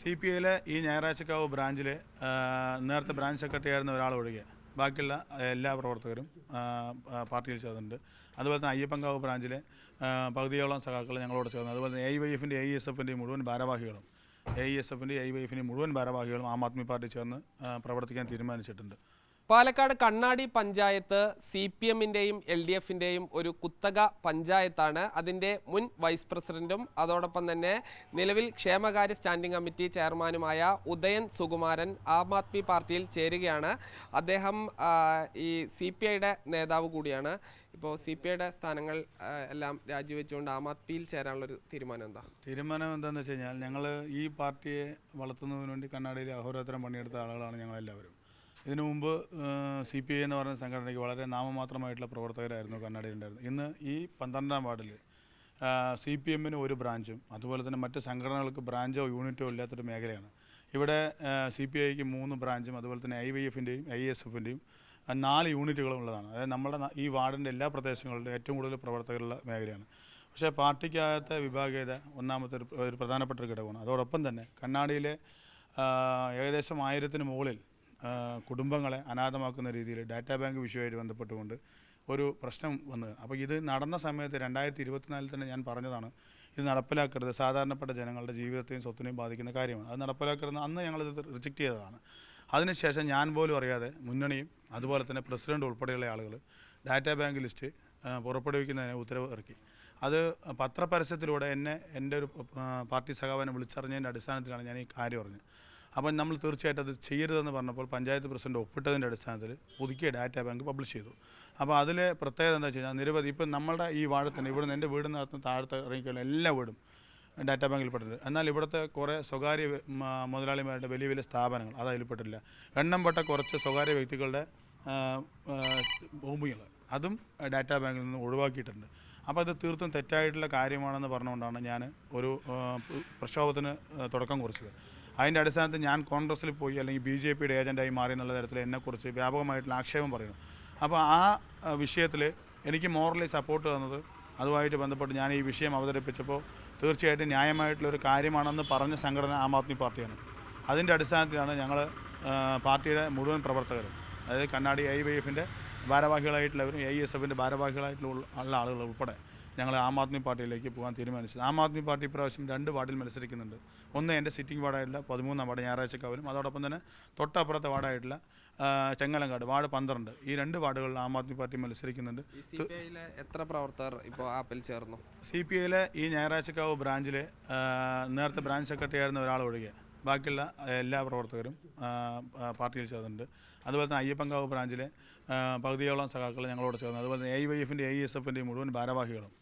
CPIയിലെ ഈ ഞായറാഴ്ചക്കാവ് ബ്രാഞ്ചിൽ നേരത്തെ ബ്രാഞ്ച് സെക്രട്ടറി ആയിരുന്ന ഒരാൾ ഒഴികെ ബാക്കിയുള്ള എല്ലാ പ്രവർത്തകരും പാർട്ടിയിൽ ചേർന്നിട്ടുണ്ട്. അതുപോലെ തന്നെ അയ്യപ്പൻകാവ് ബ്രാഞ്ചിലെ പകുതിയോളം സഖാക്കൾ ഞങ്ങളോട് ചേർന്നു. അതുപോലെ തന്നെ AIYF-ൻ്റെ AISF-ൻ്റെയും മുഴുവൻ ഭാരവാഹികളും AISF-ൻ്റെയും മുഴുവൻ ഭാരവാഹികളും ആം ആദ്മി പാർട്ടി ചേർന്ന് പ്രവർത്തിക്കാൻ തീരുമാനിച്ചിട്ടുണ്ട്. പാലക്കാട് കണ്ണാടി പഞ്ചായത്ത് CPM-ൻ്റെയും LDF-ൻ്റെയും ഒരു കുത്തക പഞ്ചായത്താണ്. അതിൻ്റെ മുൻ വൈസ് പ്രസിഡന്റും അതോടൊപ്പം തന്നെ നിലവിൽ ക്ഷേമകാര്യ സ്റ്റാൻഡിംഗ് കമ്മിറ്റി ചെയർമാനുമായ ഉദയൻ സുകുമാരൻ ആം ആദ്മി പാർട്ടിയിൽ ചേരുകയാണ്. അദ്ദേഹം ഈ CPIയുടെ നേതാവ് കൂടിയാണ്. ഇപ്പോൾ CPIയുടെ സ്ഥാനങ്ങൾ എല്ലാം രാജിവെച്ചുകൊണ്ട് ആം ആദ്മിയിൽ ചേരാനുള്ളൊരു തീരുമാനം എന്താണെന്ന് വെച്ച് കഴിഞ്ഞാൽ ഞങ്ങൾ ഈ പാർട്ടിയെ വളർത്തുന്നതിന് വേണ്ടി കണ്ണാടിയിൽ അഹോരാത്രം പണിയെടുത്ത ആളുകളാണ് ഞങ്ങളെല്ലാവരും. ഇതിനു മുമ്പ് CPI എന്ന് പറയുന്ന സംഘടനയ്ക്ക് വളരെ നാമമാത്രമായിട്ടുള്ള പ്രവർത്തകരായിരുന്നു കണ്ണാടിയിലുണ്ടായിരുന്നത്. ഇന്ന് ഈ 12ാം വാർഡിൽ CPM-ന് ഒരു ബ്രാഞ്ചും അതുപോലെ തന്നെ മറ്റ് സംഘടനകൾക്ക് ബ്രാഞ്ചോ യൂണിറ്റോ ഇല്ലാത്തൊരു മേഖലയാണ്. ഇവിടെ CPIക്ക് 3 ബ്രാഞ്ചും അതുപോലെ തന്നെ AIYF-ൻ്റെയും AISF-ൻ്റെയും 4 യൂണിറ്റുകളും ഉള്ളതാണ്. അതായത് നമ്മുടെ ഈ വാർഡിൻ്റെ എല്ലാ പ്രദേശങ്ങളിലും ഏറ്റവും കൂടുതൽ പ്രവർത്തകരുള്ള മേഖലയാണ്. പക്ഷേ പാർട്ടിക്കകത്തെ വിഭാഗീയത ഒന്നാമത്തെ ഒരു പ്രധാനപ്പെട്ട ഒരു ഘടകമാണ്. അതോടൊപ്പം തന്നെ കണ്ണാടിയിലെ ഏകദേശം 1000-ന് മുകളിൽ കുടുംബങ്ങളെ അനാഥമാക്കുന്ന രീതിയിൽ ഡാറ്റാ ബാങ്ക് വിഷയവുമായിട്ട് ബന്ധപ്പെട്ടുകൊണ്ട് ഒരു പ്രശ്നം വന്നത്. അപ്പോൾ ഇത് നടന്ന സമയത്ത് 2024 തന്നെ ഞാൻ പറഞ്ഞതാണ്, ഇത് നടപ്പിലാക്കരുത്, സാധാരണപ്പെട്ട ജനങ്ങളുടെ ജീവിതത്തെയും സ്വത്തിനെയും ബാധിക്കുന്ന കാര്യമാണ്, അത് നടപ്പിലാക്കരുത്. അന്ന് ഞങ്ങളിത് റിജക്റ്റ് ചെയ്തതാണ്. അതിനുശേഷം ഞാൻ പോലും അറിയാതെ മുന്നണിയും അതുപോലെ തന്നെ പ്രസിഡന്റ് ഉൾപ്പെടെയുള്ള ആളുകൾ ഡാറ്റാ ബാങ്ക് ലിസ്റ്റ് പുറപ്പെടുവിക്കുന്നതിന് ഉത്തരവ് ഇറക്കി. അത് പത്രപരസ്യത്തിലൂടെ എൻ്റെ ഒരു പാർട്ടി സഖാവിനെ വിളിച്ചറിഞ്ഞതിൻ്റെ അടിസ്ഥാനത്തിലാണ് ഞാൻ ഈ കാര്യം അറിഞ്ഞത്. അപ്പം നമ്മൾ തീർച്ചയായിട്ടും അത് ചെയ്യരുതെന്ന് പറഞ്ഞപ്പോൾ പഞ്ചായത്ത് പ്രസിഡന്റ് ഒപ്പിട്ടതിൻ്റെ അടിസ്ഥാനത്തിൽ പുതുക്കിയ ഡാറ്റാ ബാങ്ക് പബ്ലിഷ് ചെയ്തു. അപ്പോൾ അതിലെ പ്രത്യേകത എന്താ വെച്ച് കഴിഞ്ഞാൽ നിരവധി ഇപ്പം നമ്മളുടെ ഈ വാർഡിൽ തന്നെ ഇവിടുന്ന് എൻ്റെ വീടിന് നടത്തുന്ന താഴത്തെ ഇറങ്ങിക്കുന്ന എല്ലാ വീടും ഡാറ്റാ ബാങ്കിൽ പെട്ടിട്ടുണ്ട്. എന്നാൽ ഇവിടുത്തെ കുറേ സ്വകാര്യ മുതലാളിമാരുടെ വലിയ വലിയ സ്ഥാപനങ്ങൾ അത് അതിൽപ്പെട്ടില്ല. എണ്ണം പെട്ട കുറച്ച് സ്വകാര്യ വ്യക്തികളുടെ ഭൂമികൾ അതും ഡാറ്റാ ബാങ്കിൽ നിന്ന് ഒഴിവാക്കിയിട്ടുണ്ട്. അപ്പോൾ അത് തീർത്തും തെറ്റായിട്ടുള്ള കാര്യമാണെന്ന് പറഞ്ഞുകൊണ്ടാണ് ഞാൻ ഒരു പ്രക്ഷോഭത്തിന് തുടക്കം കുറിച്ചത്. അതിൻ്റെ അടിസ്ഥാനത്തിൽ ഞാൻ കോൺഗ്രസ്സിൽ പോയി അല്ലെങ്കിൽ BJPയുടെ ഏജൻറ്റായി മാറി എന്നുള്ള തരത്തിൽ എന്നെക്കുറിച്ച് വ്യാപകമായിട്ടുള്ള ആക്ഷേപം പറയുന്നു. അപ്പോൾ ആ വിഷയത്തിൽ എനിക്ക് മോറലി സപ്പോർട്ട് തന്നത്, അതുമായിട്ട് ബന്ധപ്പെട്ട് ഞാൻ ഈ വിഷയം അവതരിപ്പിച്ചപ്പോൾ തീർച്ചയായിട്ടും ന്യായമായിട്ടുള്ളൊരു കാര്യമാണെന്ന് പറഞ്ഞ സംഘടന ആം ആദ്മി പാർട്ടിയാണ്. അതിൻ്റെ അടിസ്ഥാനത്തിലാണ് ഞങ്ങൾ പാർട്ടിയുടെ മുഴുവൻ പ്രവർത്തകരും, അതായത് കണ്ണാടി AIYF-ൻ്റെ ഭാരവാഹികളായിട്ടുള്ളവരും AISF-ൻ്റെ ഭാരവാഹികളായിട്ടുള്ള ആളുകൾ ഉൾപ്പെടെ ഞങ്ങൾ ആം ആദ്മി പാർട്ടിയിലേക്ക് പോകാൻ തീരുമാനിച്ചത്. ആം ആദ്മി പാർട്ടി ഇപ്രാവശ്യം 2 വാർഡിൽ മത്സരിക്കുന്നുണ്ട്. ഒന്ന് എൻ്റെ സിറ്റിംഗ് വാർഡായിട്ടുള്ള 13ാം വാർഡ് ഞായറാഴ്ചക്കാവിലും അതോടൊപ്പം തന്നെ തൊട്ടപ്പുറത്തെ വാർഡായിട്ടുള്ള ചെങ്ങലങ്കാട് വാർഡ് 12. ഈ 2 വാർഡുകളിൽ ആം ആദ്മി പാർട്ടി മത്സരിക്കുന്നുണ്ട്. എത്ര പ്രവർത്തകർ ഇപ്പോൾ ആപ്പിൽ ചേർന്നു? CPIയിലെ ഈ ഞായറാഴ്ചക്കാവ് ബ്രാഞ്ചിൽ നേരത്തെ ബ്രാഞ്ച് സെക്രട്ടറി ആയിരുന്ന ഒരാൾ ഒഴികെ ബാക്കിയുള്ള എല്ലാ പ്രവർത്തകരും പാർട്ടിയിൽ ചേർന്നിട്ടുണ്ട്. അതുപോലെ തന്നെ അയ്യപ്പൻകാവ് ബ്രാഞ്ചിലെ പകുതിയോളം സഖാക്കൾ ഞങ്ങളോട് ചേർന്നു. അതുപോലെ തന്നെ AIYF-ൻ്റെയും AISF-ൻ്റെയും മുഴുവൻ ഭാരവാഹികളും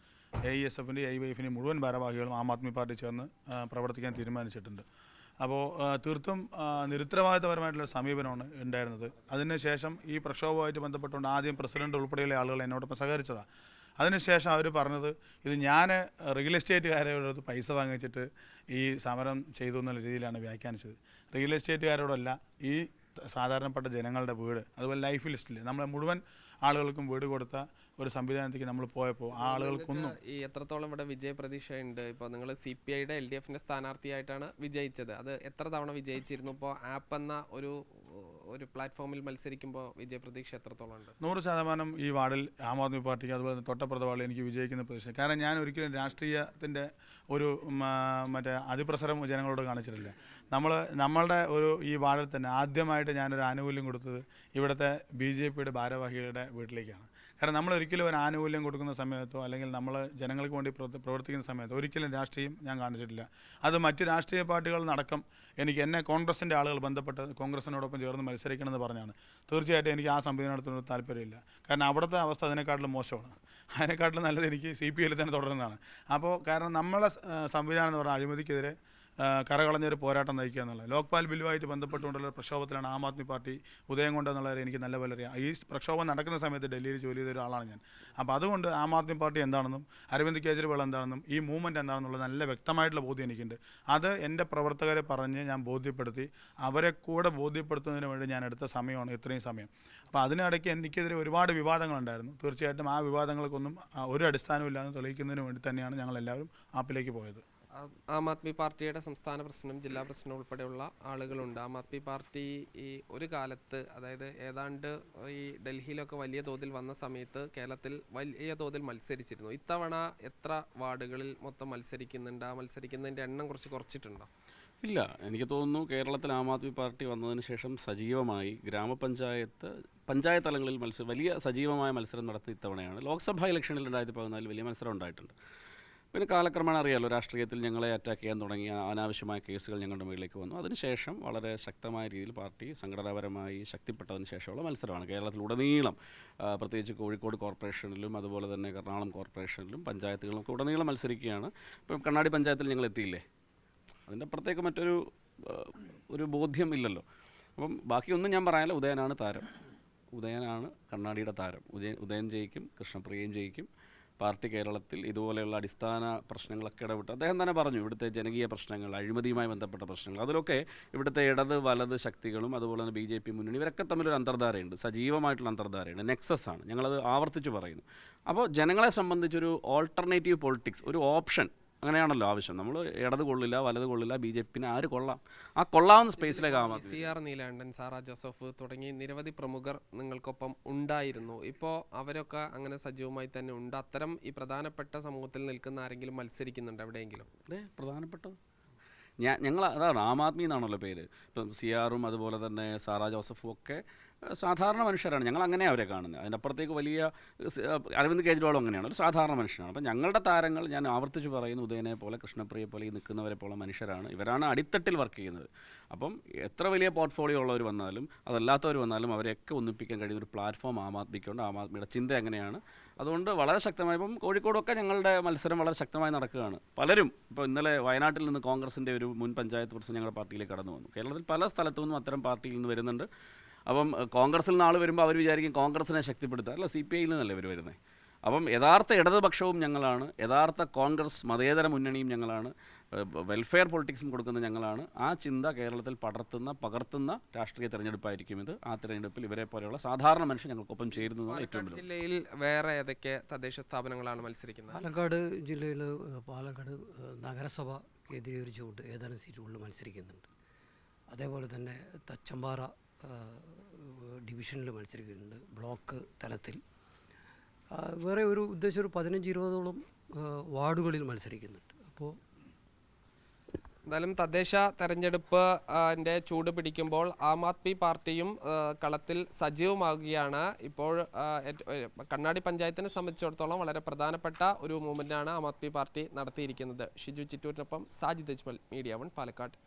AISF-ൻ്റെയും AIYF-ൻ്റെയും ഭാരവാഹികളും ആം ആദ്മി പാർട്ടി ചേർന്ന് പ്രവർത്തിക്കാൻ തീരുമാനിച്ചിട്ടുണ്ട്. അപ്പോൾ തീർത്തും നിരുത്തരവാദിത്തപരമായിട്ടുള്ള സമീപനമാണ് ഉണ്ടായിരുന്നത്. അതിനുശേഷം ഈ പ്രക്ഷോഭവുമായിട്ട് ബന്ധപ്പെട്ടുകൊണ്ട് ആദ്യം പ്രസിഡന്റ് ഉൾപ്പെടെയുള്ള ആളുകൾ എന്നോടൊപ്പം സഹകരിച്ചതാണ്. അതിനുശേഷം അവർ പറഞ്ഞത് ഇത് ഞാൻ റിയൽ എസ്റ്റേറ്റുകാരോട് പൈസ വാങ്ങിച്ചിട്ട് ഈ സമരം ചെയ്തു എന്നുള്ള രീതിയിലാണ് വ്യാഖ്യാനിച്ചത്. റിയൽ എസ്റ്റേറ്റുകാരോടല്ല, ഈ സാധാരണപ്പെട്ട ജനങ്ങളുടെ വീട് അതുപോലെ ലൈഫ് ലിസ്റ്റിൽ നമ്മളെ മുഴുവൻ ആളുകൾക്കും വീട് കൊടുത്ത ഒരു സംവിധാനത്തേക്ക് നമ്മൾ പോയപ്പോൾ ആ ആളുകൾക്കൊന്നും ഈ എത്രത്തോളം ഇവിടെ വിജയ പ്രതീക്ഷയുണ്ട്? ഇപ്പോൾ നിങ്ങൾ CPIയുടെ LDF-ൻ്റെ സ്ഥാനാർത്ഥിയായിട്ടാണ് വിജയിച്ചത്. അത് എത്ര തവണ വിജയിച്ചിരുന്നു? ഇപ്പോൾ ആപ്പ് എന്ന ഒരു പ്ലാറ്റ്ഫോമിൽ മത്സരിക്കുമ്പോൾ വിജയ പ്രതീക്ഷ എത്രത്തോളം ഉണ്ട്? 100% ഈ വാർഡിൽ ആം ആദ്മി പാർട്ടിക്ക് അതുപോലെ തൊട്ടപ്പുറത്തെ വാർഡിൽ എനിക്ക് വിജയിക്കുന്ന പ്രതീക്ഷ. കാരണം ഞാൻ ഒരിക്കലും രാഷ്ട്രീയത്തിൻ്റെ ഒരു മറ്റേ അതിപ്രസരം ജനങ്ങളോട് കാണിച്ചിട്ടില്ല. നമ്മളുടെ ഈ വാർഡിൽ തന്നെ ആദ്യമായിട്ട് ഞാനൊരു ആനുകൂല്യം കൊടുത്തത് ഇവിടുത്തെ BJPയുടെ ഭാരവാഹികളുടെ വീട്ടിലേക്കാണ്. കാരണം നമ്മൾ ഒരിക്കലും ഒരു ആനുകൂല്യം കൊടുക്കുന്ന സമയത്തോ അല്ലെങ്കിൽ നമ്മൾ ജനങ്ങൾക്ക് വേണ്ടി പ്രവർത്തിക്കുന്ന സമയത്തോ ഒരിക്കലും രാഷ്ട്രീയം ഞാൻ കാണിച്ചിട്ടില്ല. അത് മറ്റ് രാഷ്ട്രീയ പാർട്ടികൾ നടക്കം എന്നെ കോൺഗ്രസിൻ്റെ ആളുകൾ ബന്ധപ്പെട്ട് കോൺഗ്രസിനോടൊപ്പം ചേർന്ന് മത്സരിക്കണമെന്ന് പറഞ്ഞാണ്. തീർച്ചയായിട്ടും എനിക്ക് ആ സംവിധാനത്തിനോട് താല്പര്യമില്ല. കാരണം അവിടുത്തെ അവസ്ഥ അതിനെക്കാട്ടിലും മോശമാണ്. അതിനെക്കാട്ടിലും നല്ലത് എനിക്ക് CPIയിൽ തന്നെ തുടരുന്നതാണ്. അപ്പോൾ കാരണം നമ്മളെ സംവിധാനം എന്ന് പറഞ്ഞാൽ അഴിമതിക്കെതിരെ കരകളഞ്ഞൊരു പോരാട്ടം നയിക്കുക എന്നുള്ളത്. ലോക്പാൽ ബില്ലുമായിട്ട് ബന്ധപ്പെട്ടുകൊണ്ടുള്ള പ്രക്ഷോഭത്തിലാണ് ആം ആദ്മി പാർട്ടി ഉദയം കൊണ്ടെന്നുള്ളവരെ എനിക്ക് നല്ല പോലെ അറിയാം. ഈ പ്രക്ഷോഭം നടക്കുന്ന സമയത്ത് ഡൽഹിയിൽ ജോലി ചെയ്ത ഒരാളാണ് ഞാൻ. അപ്പോൾ അതുകൊണ്ട് ആം ആദ്മി പാർട്ടി എന്താണെന്നും അരവിന്ദ് കെജ്രിവാൾ എന്താണെന്നും ഈ മൂവ്മെൻറ്റ് എന്താണെന്നുള്ള നല്ല വ്യക്തമായിട്ടുള്ള ബോധ്യം എനിക്കുണ്ട്. അത് എൻ്റെ പ്രവർത്തകരെ പറഞ്ഞ് ഞാൻ ബോധ്യപ്പെടുത്തി അവരെ കൂടെ ബോധ്യപ്പെടുത്തുന്നതിന് വേണ്ടി ഞാൻ എടുത്ത സമയമാണ് ഇത്രയും സമയം. അപ്പോൾ അതിനിടയ്ക്ക് എനിക്കെതിരെ ഒരുപാട് വിവാദങ്ങളുണ്ടായിരുന്നു. തീർച്ചയായിട്ടും ആ വിവാദങ്ങൾക്കൊന്നും ഒരു അടിസ്ഥാനമില്ലാന്ന് തെളിയിക്കുന്നതിന് വേണ്ടി തന്നെയാണ് ഞങ്ങളെല്ലാവരും ആപ്പിലേക്ക് പോയത്. ആം ആദ്മി പാർട്ടിയുടെ സംസ്ഥാന പ്രസിഡന്റും ജില്ലാ പ്രസിഡന്റും ഉൾപ്പെടെയുള്ള ആളുകളുണ്ട്. ആം ആദ്മി പാർട്ടി ഈ ഒരു കാലത്ത്, അതായത് ഏതാണ്ട് ഈ ഡൽഹിയിലൊക്കെ വലിയ തോതിൽ വന്ന സമയത്ത് കേരളത്തിൽ വലിയ തോതിൽ മത്സരിച്ചിരുന്നു. ഇത്തവണ എത്ര വാർഡുകളിൽ മൊത്തം മത്സരിക്കുന്നുണ്ട്? ആ മത്സരിക്കുന്നതിൻ്റെ എണ്ണം കുറച്ചിട്ടുണ്ടോ? ഇല്ല, എനിക്ക് തോന്നുന്നു കേരളത്തിൽ ആം ആദ്മി പാർട്ടി വന്നതിന് ശേഷം സജീവമായി പഞ്ചായത്ത് തലങ്ങളിൽ വലിയ സജീവമായ മത്സരം നടത്തി ഇത്തവണയാണ്. ലോക്സഭാ ഇലക്ഷനിൽ 2014 വലിയ മത്സരം ഉണ്ടായിട്ടുണ്ട്. പിന്നെ കാലക്രമേണ അറിയാലോ, രാഷ്ട്രീയത്തിൽ ഞങ്ങളെ അറ്റാക്ക് ചെയ്യാൻ തുടങ്ങിയ അനാവശ്യമായ കേസുകൾ ഞങ്ങളുടെ മുകളിലേക്ക് വന്നു. അതിനുശേഷം വളരെ ശക്തമായ രീതിയിൽ പാർട്ടി സംഘടനാപരമായി ശക്തിപ്പെട്ടതിന് ശേഷമുള്ള മത്സരമാണ് കേരളത്തിലുടനീളം. പ്രത്യേകിച്ച് കോഴിക്കോട് കോർപ്പറേഷനിലും അതുപോലെ തന്നെ എറണാകുളം കോർപ്പറേഷനിലും പഞ്ചായത്തുകളിലും ഒക്കെ ഉടനീളം മത്സരിക്കുകയാണ്. ഇപ്പം കണ്ണാടി പഞ്ചായത്തിൽ ഞങ്ങൾ എത്തിയില്ലേ, അതിൻ്റെ അപ്പുറത്തേക്ക് ഒരു ബോധ്യം ഇല്ലല്ലോ. അപ്പം ബാക്കിയൊന്നും ഞാൻ പറയാനില്ല. ഉദയനാണ് താരം, ഉദയനാണ് കണ്ണാടിയുടെ താരം. ഉദയൻ ജയിക്കും, കൃഷ്ണപ്രിയയും ജയിക്കും. പാർട്ടി കേരളത്തിൽ ഇതുപോലെയുള്ള അടിസ്ഥാന പ്രശ്നങ്ങളൊക്കെ ഇടപെട്ട് അദ്ദേഹം തന്നെ പറഞ്ഞു, ഇവിടുത്തെ ജനകീയ പ്രശ്നങ്ങൾ, അഴിമതിയുമായി ബന്ധപ്പെട്ട പ്രശ്നങ്ങൾ, അതിലൊക്കെ ഇവിടുത്തെ ഇടത് വലത് ശക്തികളും അതുപോലെ തന്നെ BJP മുന്നണി, ഇവരൊക്കെ തമ്മിലൊരു അന്തർധാരയുണ്ട്, സജീവമായിട്ടുള്ള അന്തർധാരയുണ്ട്, നെക്സസ് ആണ്. ഞങ്ങളത് ആവർത്തിച്ച് പറയുന്നു. അപ്പോൾ ജനങ്ങളെ സംബന്ധിച്ചൊരു ഓൾട്ടർനേറ്റീവ് പൊളിറ്റിക്സ്, ഒരു ഓപ്ഷൻ അങ്ങനെയാണല്ലോ ആവശ്യം. നമ്മൾ ഇടത് കൊള്ളില്ല, വലത് കൊള്ളില്ല, BJP ആര് കൊള്ളാം, ആ കൊള്ളാവുന്ന സ്പേസിലേക്ക് ആവാം. CR നീലാണ്ടൻ, സാറാ ജോസഫ് തുടങ്ങി നിരവധി പ്രമുഖർ നിങ്ങൾക്കൊപ്പം ഉണ്ടായിരുന്നു. ഇപ്പോൾ അവരൊക്കെ അങ്ങനെ സജീവമായി തന്നെ ഉണ്ട്. അത്തരം ഈ പ്രധാനപ്പെട്ട സമൂഹത്തിൽ നിൽക്കുന്ന ആരെങ്കിലും മത്സരിക്കുന്നുണ്ട് എവിടെയെങ്കിലും? അതെ, പ്രധാനപ്പെട്ടത് ഞങ്ങൾ അതാണ്, ആം ആദ്മി എന്നാണല്ലോ പേര്. ഇപ്പം CRഉം അതുപോലെ തന്നെ സാറാ ജോസഫും ഒക്കെ സാധാരണ മനുഷ്യരാണ്. ഞങ്ങൾ അങ്ങനെയാണ് അവരെ കാണുന്നത്. അതിൻ്റെ അപ്പുറത്തേക്ക് വലിയ അരവിന്ദ് കെജ്രിവാളും അങ്ങനെയാണ്, ഒരു സാധാരണ മനുഷ്യനാണ്. അപ്പം ഞങ്ങളുടെ താരങ്ങൾ, ഞാൻ ആവർത്തിച്ച് പറയുന്നു, ഉദയനെ പോലെ കൃഷ്ണപ്രിയെ പോലെ ഈ നിൽക്കുന്നവരെ പോലെ മനുഷ്യരാണ്. ഇവരാണ് അടിത്തട്ടിൽ വർക്ക് ചെയ്യുന്നത്. അപ്പം എത്ര വലിയ പോർട്ട്ഫോളിയോ ഉള്ളവർ വന്നാലും അതല്ലാത്തവർ വന്നാലും അവരെയൊക്കെ ഒന്നിപ്പിക്കാൻ കഴിയുന്ന ഒരു പ്ലാറ്റ്ഫോം ആം ആദ്മിക്കുണ്ട്. ആം ആദ്മിയുടെ ചിന്ത എങ്ങനെയാണ്. അതുകൊണ്ട് വളരെ ശക്തമായി ഇപ്പം കോഴിക്കോടൊക്കെ ഞങ്ങളുടെ മത്സരം വളരെ ശക്തമായി നടക്കുകയാണ്. പലരും ഇപ്പോൾ ഇന്നലെ വയനാട്ടിൽ നിന്ന് കോൺഗ്രസിൻ്റെ ഒരു മുൻ പഞ്ചായത്ത് പ്രസിഡന്റ് ഞങ്ങളുടെ പാർട്ടിയിലേക്ക് കടന്നു വന്നു. കേരളത്തിൽ പല സ്ഥലത്തു നിന്നും അത്തരം പാർട്ടിയിൽ നിന്ന് വരുന്നുണ്ട്. അപ്പം കോൺഗ്രസിൽ നിന്ന് ആൾ വരുമ്പോൾ അവർ വിചാരിക്കും കോൺഗ്രസിനെ ശക്തിപ്പെടുത്തുക, അല്ല, CPIയിൽ നിന്നല്ലേ ഇവർ വരുന്നത്. അപ്പം യഥാർത്ഥ ഇടതുപക്ഷവും ഞങ്ങളാണ്, യഥാർത്ഥ കോൺഗ്രസ് മതേതര മുന്നണിയും ഞങ്ങളാണ്, വെൽഫെയർ പൊളിറ്റിക്സും കൊടുക്കുന്ന ഞങ്ങളാണ്. ആ ചിന്ത കേരളത്തിൽ പകർത്തുന്ന രാഷ്ട്രീയ തെരഞ്ഞെടുപ്പായിരിക്കും ഇത്. ആ തെരഞ്ഞെടുപ്പിൽ ഇവരെ പോലെയുള്ള സാധാരണ മനുഷ്യർ ഞങ്ങൾക്കൊപ്പം ചേരുന്നതാണ് ഏറ്റവും വലിയ. ജില്ലയിൽ വേറെ ഏതൊക്കെ തദ്ദേശ സ്ഥാപനങ്ങളാണ് മത്സരിക്കുന്നത്? പാലക്കാട് ജില്ലയിൽ പാലക്കാട് നഗരസഭ കേന്ദ്രീകരിച്ചുകൊണ്ട് ഏതാനും സീറ്റുകളിൽ മത്സരിക്കുന്നുണ്ട്. അതേപോലെ തന്നെ തച്ചമ്പാറ ഡിവിഷനിൽ മത്സരിക്കുന്നുണ്ട്, ബ്ലോക്ക് തലത്തിൽ. വേറെ ഒരു ഉദ്ദേശം ഒരു 15-20ഓളം വാർഡുകളിൽ മത്സരിക്കുന്നുണ്ട്. അപ്പോൾ എന്തായാലും തദ്ദേശ തെരഞ്ഞെടുപ്പ് ചൂട് പിടിക്കുമ്പോൾ ആം ആദ്മി പാർട്ടിയും കളത്തിൽ സജീവമാകുകയാണ്. ഇപ്പോൾ കണ്ണാടി പഞ്ചായത്തിനെ സംബന്ധിച്ചിടത്തോളം വളരെ പ്രധാനപ്പെട്ട ഒരു മൂവ്മെൻ്റാണ് ആം ആദ്മി പാർട്ടി നടത്തിയിരിക്കുന്നത്. ഷിജു ചിറ്റൂരിനൊപ്പം സാജിദ് അജ്മൽ, മീഡിയ 1 പാലക്കാട്.